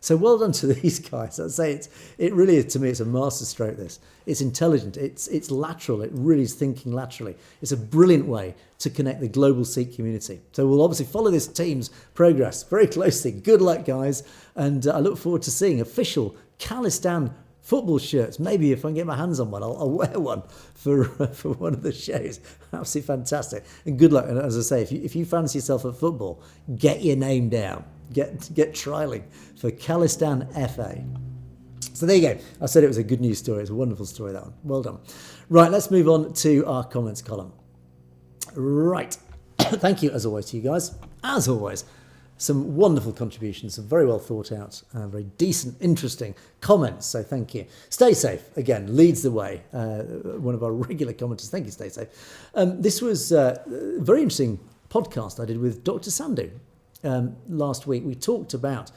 So well done to these guys. I'd say it really is, to me, it's a masterstroke, this. It's intelligent, it's lateral, it really is thinking laterally. It's a brilliant way to connect the global Sikh community. So we'll obviously follow this team's progress very closely. Good luck, guys. And I look forward to seeing official Khalistan football shirts. Maybe if I can get my hands on one, I'll wear one for one of the shows. Absolutely fantastic. And good luck. And as I say, if you fancy yourself at football, get your name down. Get trialling for Khalistan FA. So there you go. I said it was a good news story. It's a wonderful story, that one. Well done. Right, let's move on to our comments column. Right. Thank you, as always, to you guys. As always, some wonderful contributions, some very well thought out, very decent, interesting comments. So thank you. Stay Safe, again, leads the way. One of our regular commenters. Thank you, Stay Safe. This was a very interesting podcast I did with Dr. Sandhu. Last week we talked about,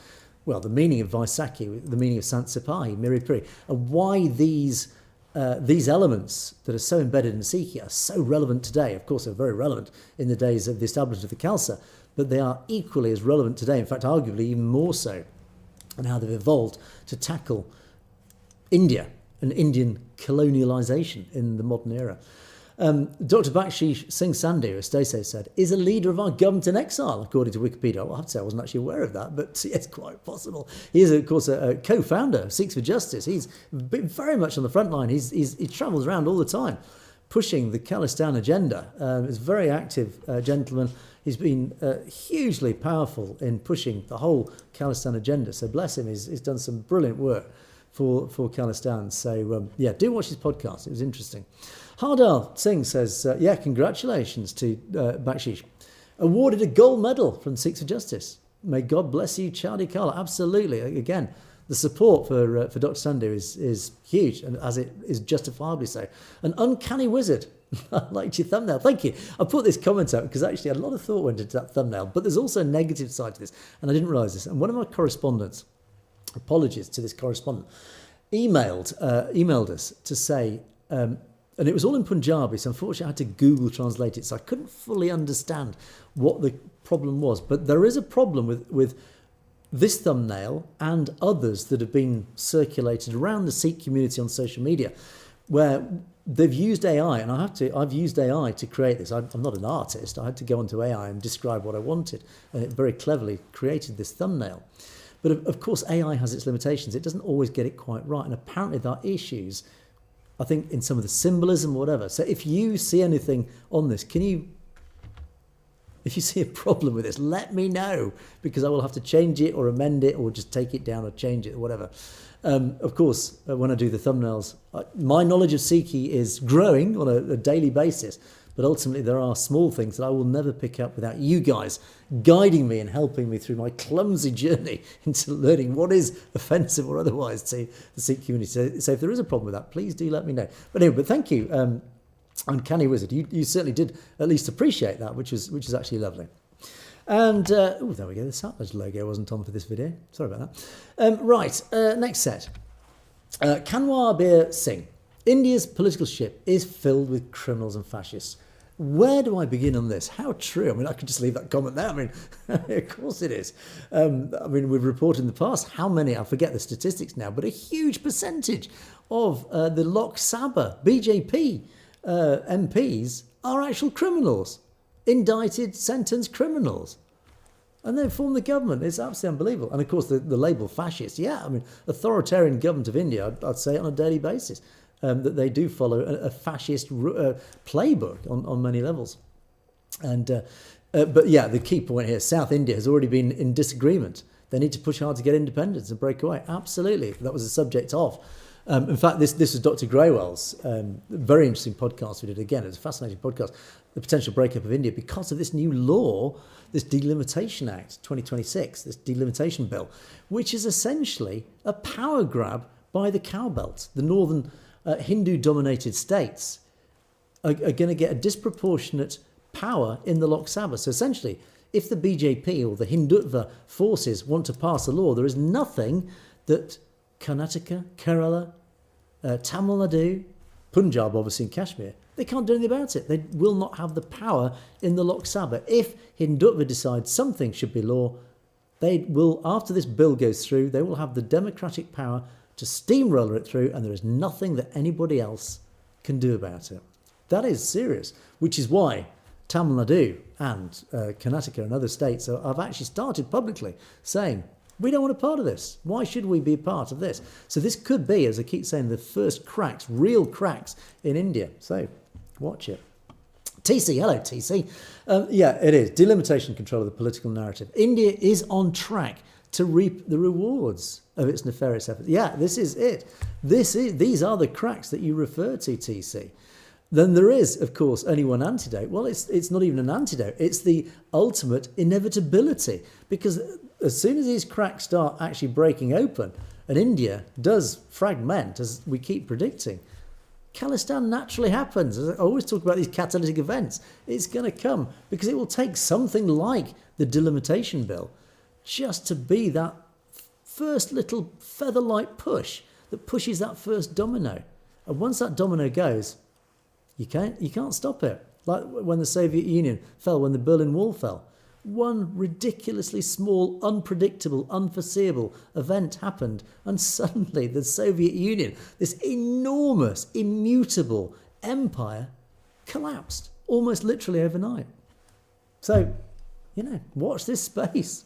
well, the meaning of Vaisakhi, the meaning of Sant Sipahi, Miri Pri, and why these elements that are so embedded in Sikhi are so relevant today. Of course, they're very relevant in the days of the establishment of the Khalsa, but they are equally as relevant today, in fact, arguably even more so, and how they've evolved to tackle India and Indian colonialisation in the modern era. Dr. Bakshish Singh Sandhu, as Stacey said, is a leader of our government in exile, according to Wikipedia. Well, I have to say I wasn't actually aware of that, but it's quite possible. He is, of course, a co-founder of Sikhs for Justice. He's been very much on the front line. He travels around all the time, pushing the Khalistan agenda. He's a very active gentleman. He's been hugely powerful in pushing the whole Khalistan agenda. So bless him, he's done some brilliant work for Khalistan. So yeah, do watch his podcast. It was interesting. Hardal Singh says, yeah, congratulations to Bakshish. Awarded a gold medal from Sikhs for Justice. May God bless you, Charlie Carla. Absolutely. Again, the support for Dr. Sandhu is huge, and as it is justifiably so. An uncanny wizard. I liked your thumbnail. Thank you. I put this comment out because actually a lot of thought went into that thumbnail, but there's also a negative side to this, and I didn't realise this. And one of my correspondents, apologies to this correspondent, emailed us to say, and it was all in Punjabi, so unfortunately I had to Google translate it, so I couldn't fully understand what the problem was. But there is a problem with this thumbnail and others that have been circulated around the Sikh community on social media, where they've used AI, and I've used AI to create this. I'm not an artist. I had to go onto AI and describe what I wanted, and it very cleverly created this thumbnail. But of course, AI has its limitations. It doesn't always get it quite right, and apparently there are issues, I think, in some of the symbolism or whatever. So if you see anything on this, if you see a problem with this, let me know, because I will have to change it or amend it or just take it down or change it or whatever. Of course, when I do the thumbnails, my knowledge of Sikhi is growing on a daily basis, but ultimately there are small things that I will never pick up without you guys guiding me and helping me through my clumsy journey into learning what is offensive or otherwise to the Sikh community. So if there is a problem with that, please do let me know. But anyway, thank you, Uncanny Wizard. You certainly did at least appreciate that, which is actually lovely. And, there we go, the Satellite logo wasn't on for this video. Sorry about that. Right, next set. Kanwar Bir Singh. India's political ship is filled with criminals and fascists. Where do I begin on this? How true? I mean, I could just leave that comment there. I mean, of course it is. I mean, we've reported in the past how many, I forget the statistics now, but a huge percentage of the Lok Sabha BJP MPs are actual criminals, indicted, sentenced criminals. And they form the government. It's absolutely unbelievable. And of course, the label fascist, yeah, I mean, authoritarian government of India, I'd say on a daily basis, that they do follow a fascist playbook on many levels. And but yeah, the key point here, South India has already been in disagreement. They need to push hard to get independence and break away. Absolutely. That was the subject of. In fact, this was Dr. Graywell's very interesting podcast we did. Again, it was a fascinating podcast. The potential breakup of India because of this new law, this Delimitation Act 2026, this delimitation bill, which is essentially a power grab by the cowbelt. The northern Hindu-dominated states are going to get a disproportionate power in the Lok Sabha. So essentially, if the BJP or the Hindutva forces want to pass a law, there is nothing that Karnataka, Kerala, Tamil Nadu, Punjab, obviously in Kashmir, They can't do anything about it. They will not have the power in the Lok Sabha. If Hindutva decides something should be law, they will, after this bill goes through, they will have the democratic power to steamroller it through, and there is nothing that anybody else can do about it. That is serious, which is why Tamil Nadu and Karnataka and other states have actually started publicly saying, we don't want a part of this. Why should we be a part of this? So this could be, as I keep saying, the first cracks, real cracks in India. So watch it. TC, hello TC. Yeah, it is. Delimitation control of the political narrative. India is on track to reap the rewards of its nefarious efforts. Yeah, this is it. These are the cracks that you refer to, TC. Then there is, of course, only one antidote. Well, it's not even an antidote. It's the ultimate inevitability. Because as soon as these cracks start actually breaking open, and India does fragment, as we keep predicting, Khalistan naturally happens. As I always talk about these catalytic events, it's going to come because it will take something like the delimitation bill just to be that first little feather-like push that pushes that first domino. And once that domino goes, you can't stop it. Like when the Soviet Union fell, when the Berlin Wall fell. One ridiculously small, unpredictable, unforeseeable event happened, and suddenly the Soviet Union, this enormous, immutable empire, collapsed almost literally overnight. So, watch this space.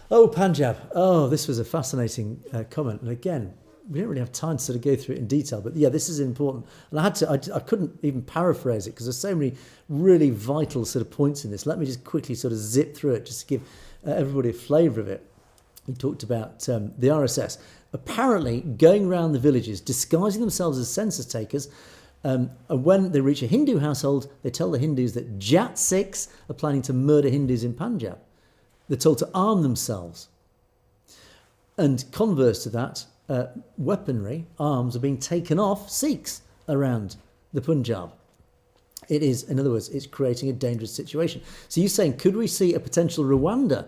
Oh, Punjab. Oh, this was a fascinating comment. And again, we don't really have time to sort of go through it in detail, but yeah, this is important. And I couldn't even paraphrase it because there's so many really vital sort of points in this. Let me just quickly sort of zip through it just to give everybody a flavour of it. We talked about the RSS apparently going around the villages, disguising themselves as census takers. And when they reach a Hindu household, they tell the Hindus that Jat Sikhs are planning to murder Hindus in Punjab. They're told to arm themselves. And converse to that, weaponry, arms are being taken off Sikhs around the Punjab. It is, in other words, it's creating a dangerous situation. So you're saying, could we see a potential Rwanda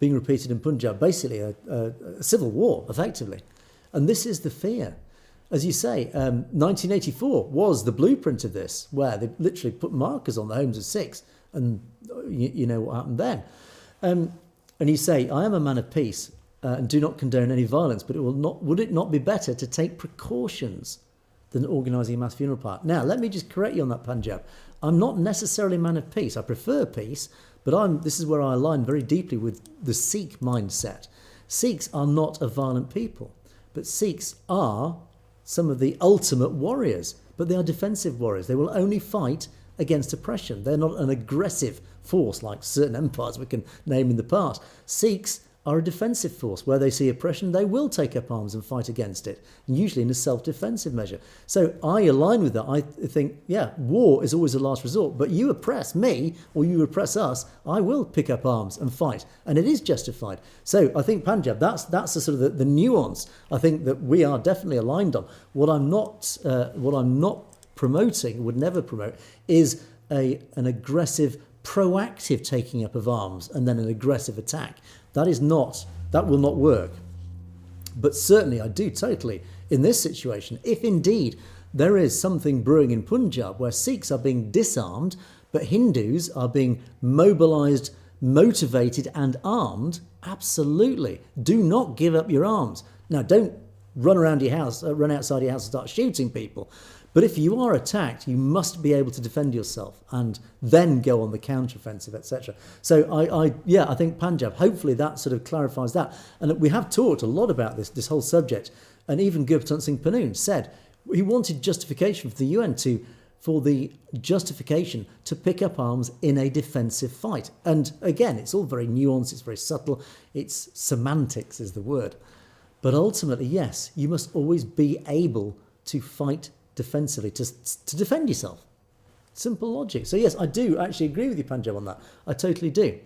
being repeated in Punjab? Basically a civil war, effectively. And this is the fear. As you say, 1984 was the blueprint of this, where they literally put markers on the homes of Sikhs, and you know what happened then. And you say, I am a man of peace, and do not condone any violence, but would it not be better to take precautions than organising a mass funeral party? Now, let me just correct you on that, Punjab. I'm not necessarily a man of peace. I prefer peace, but this is where I align very deeply with the Sikh mindset. Sikhs are not a violent people, but Sikhs are some of the ultimate warriors, but they are defensive warriors. They will only fight against oppression. They're not an aggressive force like certain empires we can name in the past. Sikhs are a defensive force. Where they see oppression, they will take up arms and fight against it, usually in a self-defensive measure. So I align with that. I think, yeah, war is always a last resort, but you oppress me or you oppress us, I will pick up arms and fight, and it is justified. So I think, Punjab, that's the sort of the nuance I think that we are definitely aligned on. What I'm not promoting, would never promote, is an aggressive, proactive taking up of arms and then an aggressive attack. That will not work. But certainly I do totally, in this situation, if indeed there is something brewing in Punjab where Sikhs are being disarmed, but Hindus are being mobilised, motivated and armed, absolutely. Do not give up your arms. Now, don't run outside your house and start shooting people. But if you are attacked, you must be able to defend yourself and then go on the counteroffensive, etc. So I think Punjab, hopefully that sort of clarifies that. And we have talked a lot about this whole subject. And even Gurpreet Singh Pannoon said he wanted justification for the UN for the justification to pick up arms in a defensive fight. And again, it's all very nuanced, it's very subtle, it's semantics is the word. But ultimately, yes, you must always be able to fight defensively, to defend yourself. Simple logic. So yes, I do actually agree with you, Punjab, on that. I totally do.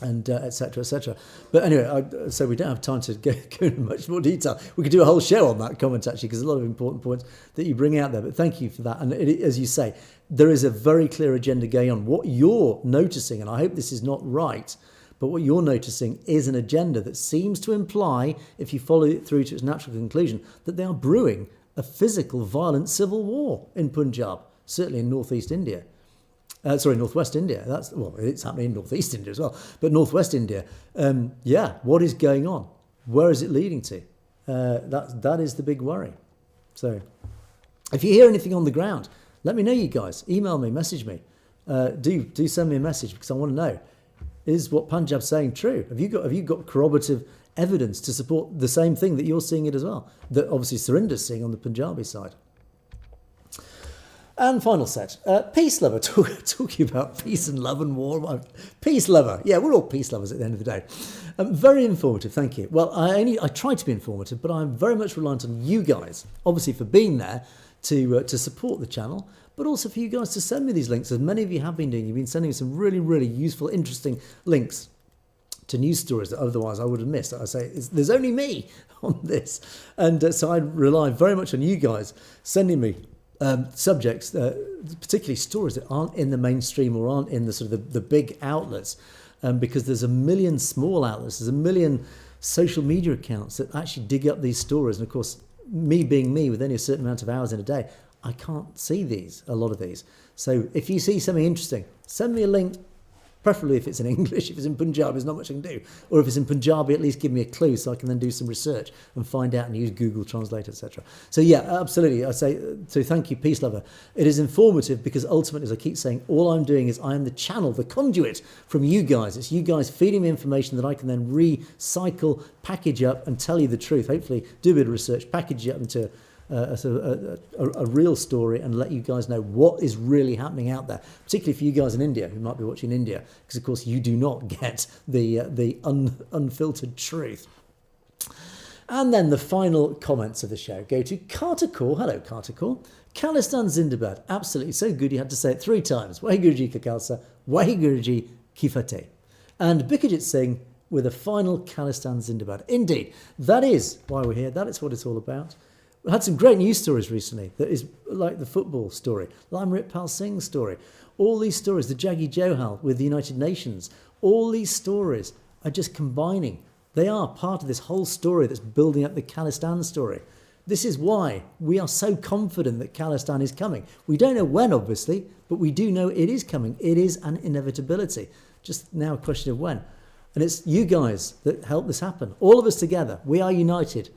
And etc. etc. But anyway, so we don't have time to go into much more detail. We could do a whole show on that comment actually, because there's a lot of important points that you bring out there. But thank you for that. And as you say, there is a very clear agenda going on. What you're noticing, and I hope this is not right, but what you're noticing is an agenda that seems to imply, if you follow it through to its natural conclusion, that they are brewing a physical, violent civil war in Punjab, certainly in northwest India. Northwest India. It's happening in northeast India as well, but northwest India. What is going on? Where is it leading to? That is the big worry. So, if you hear anything on the ground, let me know, you guys. Email me, message me. Do send me a message, because I want to know: is what Punjab's saying true? Have you got corroborative evidence to support the same thing that you're seeing it as well? That obviously Surinder's seeing on the Punjabi side. And final set, peace lover, talking about peace and love and war. Peace lover, yeah, we're all peace lovers at the end of the day. Very informative, thank you. Well, I try to be informative, but I'm very much reliant on you guys, obviously for being there to support the channel, but also for you guys to send me these links, as many of you have been doing. You've been sending me some really, really useful, interesting links to news stories that otherwise I would have missed. I say, there's only me on this. And so I rely very much on you guys sending me subjects, particularly stories that aren't in the mainstream or aren't in the sort of the big outlets, because there's a million small outlets, there's a million social media accounts that actually dig up these stories. And of course, me being me with only a certain amount of hours in a day, I can't see a lot of these. So if you see something interesting, send me a link. Preferably if it's in English. If it's in Punjabi, there's not much I can do. Or if it's in Punjabi, at least give me a clue so I can then do some research and find out and use Google Translate, etc. So yeah, absolutely. I say, so thank you, peace lover. It is informative because ultimately, as I keep saying, all I'm doing is I am the channel, the conduit from you guys. It's you guys feeding me information that I can then recycle, package up and tell you the truth. Hopefully do a bit of research, package it up into a real story and let you guys know what is really happening out there, particularly for you guys in India who might be watching India, because of course you do not get the unfiltered truth. And then the final comments of the show go to Carter Kaur. Hello, Carter Kaur. Khalistan Zindabad. Absolutely so good you had to say it 3 times. Waheguru Ji Ka Khalsa, Waheguru Ji Ki Fateh. And Bikajit Singh with a final Khalistan Zindabad. Indeed, that is why we're here. That is what it's all about. We had some great news stories recently that is like the football story, Lamritpal Singh's story. All these stories, the Jaggi Johal with the United Nations, all these stories are just combining. They are part of this whole story that's building up the Khalistan story. This is why we are so confident that Khalistan is coming. We don't know when, obviously, but we do know it is coming. It is an inevitability. Just now a question of when. And it's you guys that help this happen. All of us together, we are united.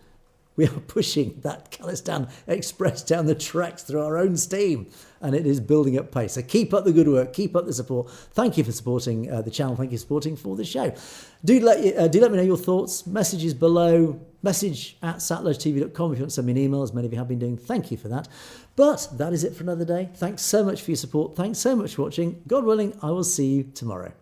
We are pushing that Khalistan Express down the tracks through our own steam, and it is building up pace. So keep up the good work, keep up the support. Thank you for supporting the channel. Thank you for supporting for the show. Do let me know your thoughts. Messages below. Message at satellitv.com if you want to send me an email, as many of you have been doing. Thank you for that. But that is it for another day. Thanks so much for your support. Thanks so much for watching. God willing, I will see you tomorrow.